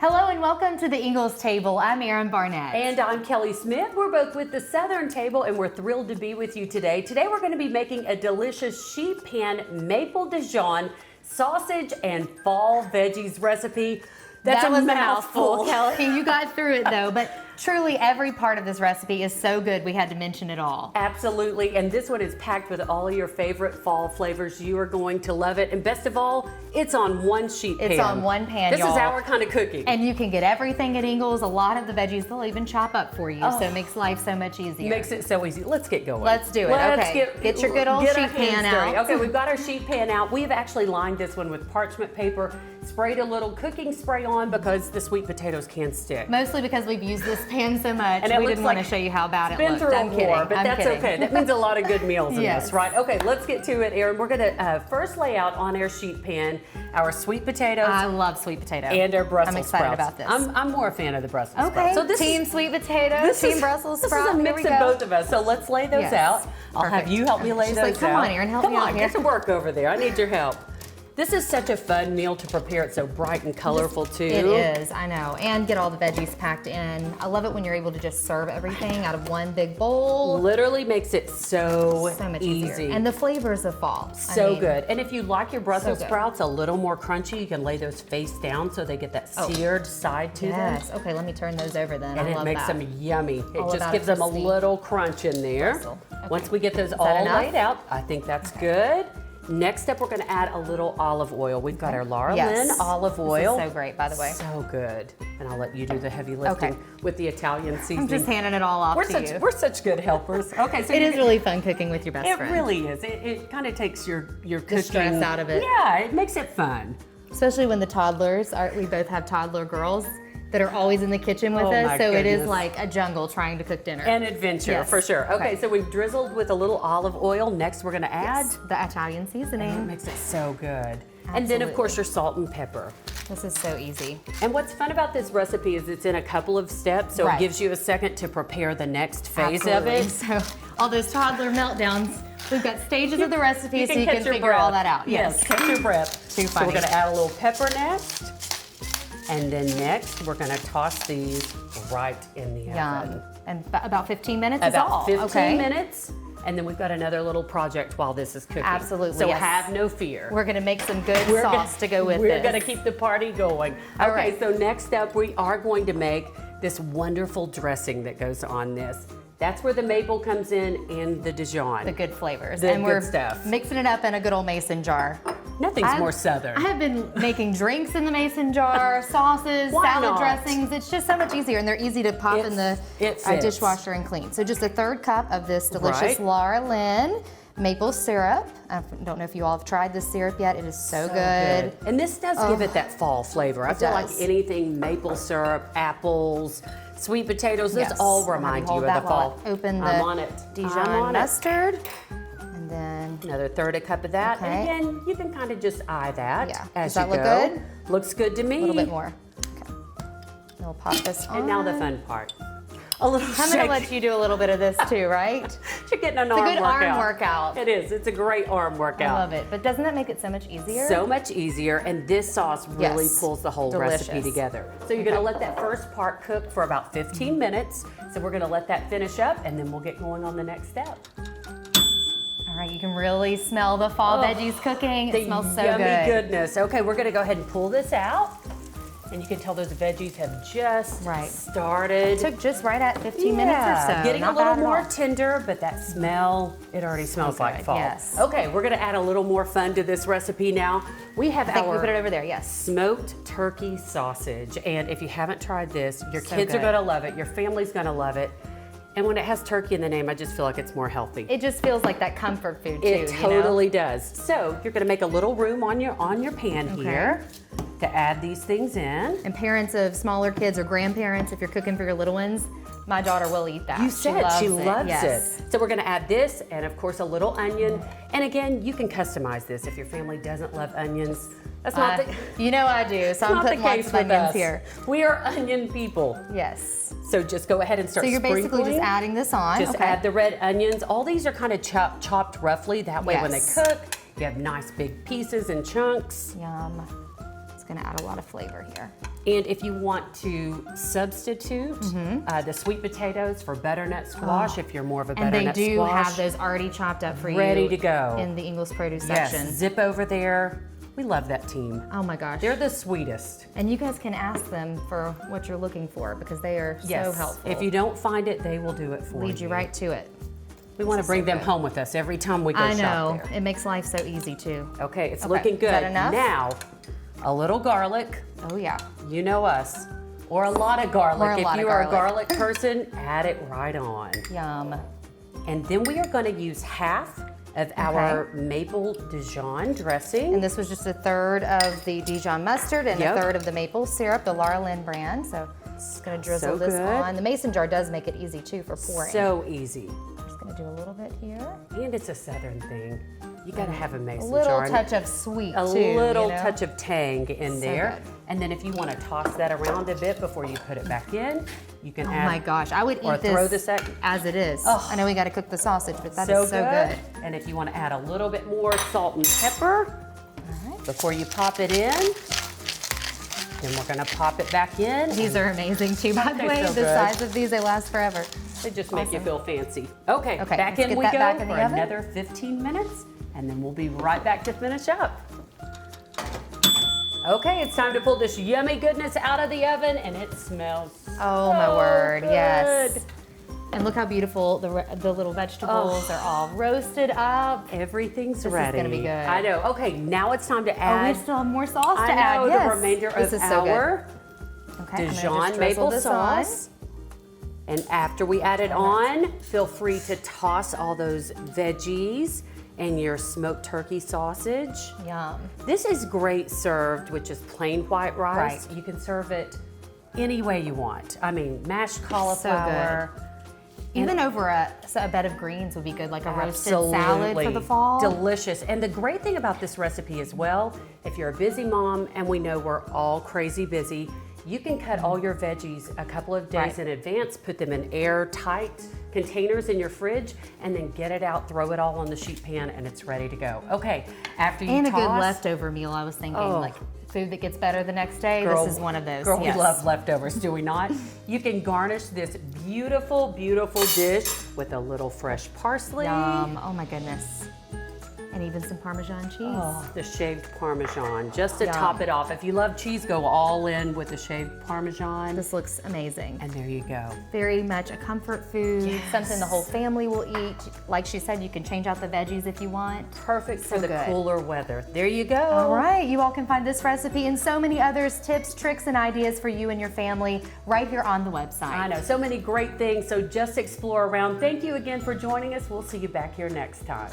Hello and welcome to the Ingles table. I'm Erin Barnett. And I'm Kelli Smith. We're both with the Southern table and we're thrilled to be with you today. Today we're going to be making a delicious sheet pan maple Dijon sausage and fall veggies recipe. That's that was a mouthful, Kelli. You got through it though, but truly every part of this recipe is so good we had to mention it all. Absolutely, and this one is packed with all of your favorite fall flavors. You are going to love it, and best of all, it's on one sheet pan. It's on one pan, This y'all. is our kind of cooking. And you can get everything at Ingles. A lot of the veggies they'll even chop up for you, so it makes life so much easier. Makes it so easy. Let's get going. Let's do it. Okay. Get your good old sheet pan out. Okay, we've got our sheet pan out. We've actually lined this one with parchment paper, sprayed a little cooking spray on because the sweet potatoes can stick. Mostly because we've used this pan so much, and we didn't want to show you how bad it been looked. through I'm a kidding. war, but I'm that's kidding. okay. That means a lot of good meals in Yes. this, right? Okay, let's get to it, Erin. We're gonna first lay out on our sheet pan our sweet potatoes. I love sweet potato. And our Brussels I'm excited sprouts. about this. I'm more a fan of the Brussels sprouts. Okay, So this team is, sweet potato, team Brussels sprout. This is a Here mix we of go. both of us. So let's lay those Yes. out. I'll have Perfect. you help me lay She's those like, out. come on, Erin, help me out Come on, here. get to work over there. I need your help. This is such a fun meal to prepare. It's so bright and colorful too. It is, I know. And get all the veggies packed in. I love it when you're able to just serve everything out of one big bowl. Literally makes it so much easy. easier. And the flavors of fall. So good. And if you like your Brussels good. sprouts a little more crunchy, you can lay those face down so they get that seared side to them. Yes, okay, let me turn those over then. And I it love makes that. them yummy. It All just about gives them a crispy little crunch in there. Brussels. Okay. Once we get those that all enough? laid out, I think that's good. Next up, we're going to add a little olive oil. We've got our Laura Lynn olive oil. This is so great, by the way. So good. And I'll let you do the heavy lifting with the Italian seasoning. I'm just handing it all off to you. We're such good helpers. Okay, so It is really fun cooking with your best It friend. really is. It kind of takes your cooking stress out of it. Yeah, it makes it fun. Especially when the toddlers are, we both have toddler girls that are always in the kitchen with Oh, us, my so it is goodness. like a jungle trying to cook dinner. An adventure, Yes. for sure. Okay, Okay. so we've drizzled with a little olive oil. Next, we're going to add. the Italian It seasoning. makes it so good. And then, of course, your salt and pepper. This is so easy. And what's fun about this recipe is it's in a couple of steps, so Right. it gives you a second to prepare the next phase Absolutely. of it. So all those toddler meltdowns, we've got stages of the recipe so you catch can your figure breath. all that out. Yes, catch your breath. Too So we're funny. going to add a little pepper next. And then next, we're going to toss these right in the oven. Yum. And about 15 minutes is About all. 15 okay. minutes. And then we've got another little project while this is cooking. Absolutely, So yes. have no fear. We're gonna make some good sauce to go with We're this. going to keep the party going. All Okay, right. so next up, we are going to make this wonderful dressing that goes on this. That's where the maple comes in and the Dijon. The good flavors. The and we're good stuff. mixing it up in a good old mason jar. Nothing's more southern. I have been making drinks in the mason jar, sauces, Why salad not? dressings. It's just so much easier, and they're easy to pop in the It fits. dishwasher and clean. So just a third cup of this delicious Right. Laura Lynn maple syrup. I don't know if you all have tried this syrup yet. It is so good. And this does give it that fall flavor. I feel like does. anything maple syrup, apples, sweet potatoes, those Yes. all Let me remind you hold of that the fall. while I open the I'm on it. Dijon I'm on it. mustard. And then Another third a cup of that. Okay. And again, you can kind of just eye that Yeah. as Does that you look go. good? Looks good to me. a little bit more. Okay. And we'll pop this on. And now the fun part. A little I'm gonna let you do a little bit of this too, right? You're getting an It's a arm good workout. arm workout. It is. It's a great arm workout. I love it. But doesn't that make it so much easier? So much easier, and this sauce really Yes. pulls the whole Delicious. recipe together. So you're gonna let that first part cook for about 15 minutes. So we're gonna let that finish up, and then we'll get going on the next step. All right, you can really smell the fall veggies cooking. It The smells so yummy good. goodness. Okay, we're gonna go ahead and pull this out. And you can tell those veggies have just started. It took just right at 15 minutes or so. Getting Not a little bad at more all. tender, but that smell, it already smells like good, fall. yes. Okay, we're gonna add a little more fun to this recipe now. We have I think we our put it over there, yes. smoked turkey sausage. And if you haven't tried this, your So kids are good. gonna love it, your family's gonna love it. And when it has turkey in the name, I just feel like it's more healthy. It just feels like that comfort food too. It you know? totally does. So you're gonna make a little room on your pan here to add these things in. And parents of smaller kids or grandparents, if you're cooking for your little ones, my daughter will eat that. You said she loves yes. it. So we're gonna add this and of course a little onion. And again, you can customize this if your family doesn't love onions. That's not the, You know I do, so I'm not the putting lots case of with onions us. here. We are onion people. Yes. So just go ahead and start So you're basically sprinkling. just adding this on. Just okay. add the red onions. All these are kind of chopped roughly. That way when they Yes. cook, you have nice big pieces and chunks. Yum. It's gonna add a lot of flavor here. And if you want to substitute the sweet potatoes for butternut squash, if you're more of a And butternut they do squash, have those already chopped up for you. ready to go. In the Ingles produce yes, section. zip over there. We love that team. Oh my gosh. They're the sweetest. And you guys can ask them for what you're looking for because they are Yes. so helpful. If you don't find it, they will do it for you. Lead you right to it. We want to bring them good. home with us every time we go I shop know. there. It makes life so easy too. Okay, it's Okay, looking is good. that enough? Now, a little garlic. Oh yeah. You know us. Or a lot of garlic. Or a lot if of you are a garlic. garlic person, add it right on. Yum. And then we are going to use half of our maple Dijon dressing. And this was just a third of the Dijon mustard and Yep. a third of the maple syrup, the Laura Lynn brand. So just gonna drizzle So this good. on. The mason jar does make it easy too for pouring. So easy. just gonna do a little bit here. And it's a southern thing. You got to have a A mason little jar. touch of sweet A too. little you know? touch of tang in there. good. And then if you want to toss that around a bit before you put it back in, you can Oh add. my gosh, I would or eat throw this this at- as it is. Oh. I know we gotta cook the sausage, but that so is so good. And if you want to add a little bit more salt and pepper All right. before you pop it in, then we're going to pop it back in. These are amazing too, by the They're way. so The good. size of these, they last forever. They just make you Awesome. feel fancy. Okay, Okay, back let's in get we that go back in for the oven. another 15 minutes, and then we'll be right back to finish up. Okay, it's time to pull this yummy goodness out of the oven, and it smells Oh my so word, yes. good. And look how beautiful the little vegetables are all roasted up. Everything's This is ready. gonna be good. I know. Okay, now it's time to Oh, add. we still have more sauce to I add. know Yes. the remainder This of is so good. our Okay, I'm gonna Dijon just drizzle maple this on. sauce. And after we add it on, feel free to toss all those veggies and your smoked turkey sausage. Yum. This is great served with just plain white rice. Right. You can serve it any way you want. I mean, mashed cauliflower. Even over a bed of greens would be good, like a roasted salad Absolutely. for the fall. Delicious. And the great thing about this recipe as well, if you're a busy mom, and we know we're all crazy busy, you can cut all your veggies a couple of days Right. in advance, put them in airtight containers in your fridge, and then get it out, throw it all on the sheet pan, and it's ready to go. Okay, after you And toss, a good leftover meal, I was thinking, Oh. like food that gets better the next day. Girl, This is one of those. Girl, yes. we love leftovers, do we not? You can garnish this beautiful, beautiful dish with a little fresh parsley. Yum. Oh my goodness. And even some Parmesan cheese. Oh, the shaved Parmesan, just to Yum. top it off. If you love cheese, go all in with the shaved Parmesan. This looks amazing. And there you go. Very much a comfort food, Yes. something the whole family will eat. Like she said, you can change out the veggies if you want. Perfect for So the good. cooler weather. There you go. All right, you all can find this recipe and so many others, tips, tricks, and ideas for you and your family right here on the website. I know, so many great things, so just explore around. Thank you again for joining us. We'll see you back here next time.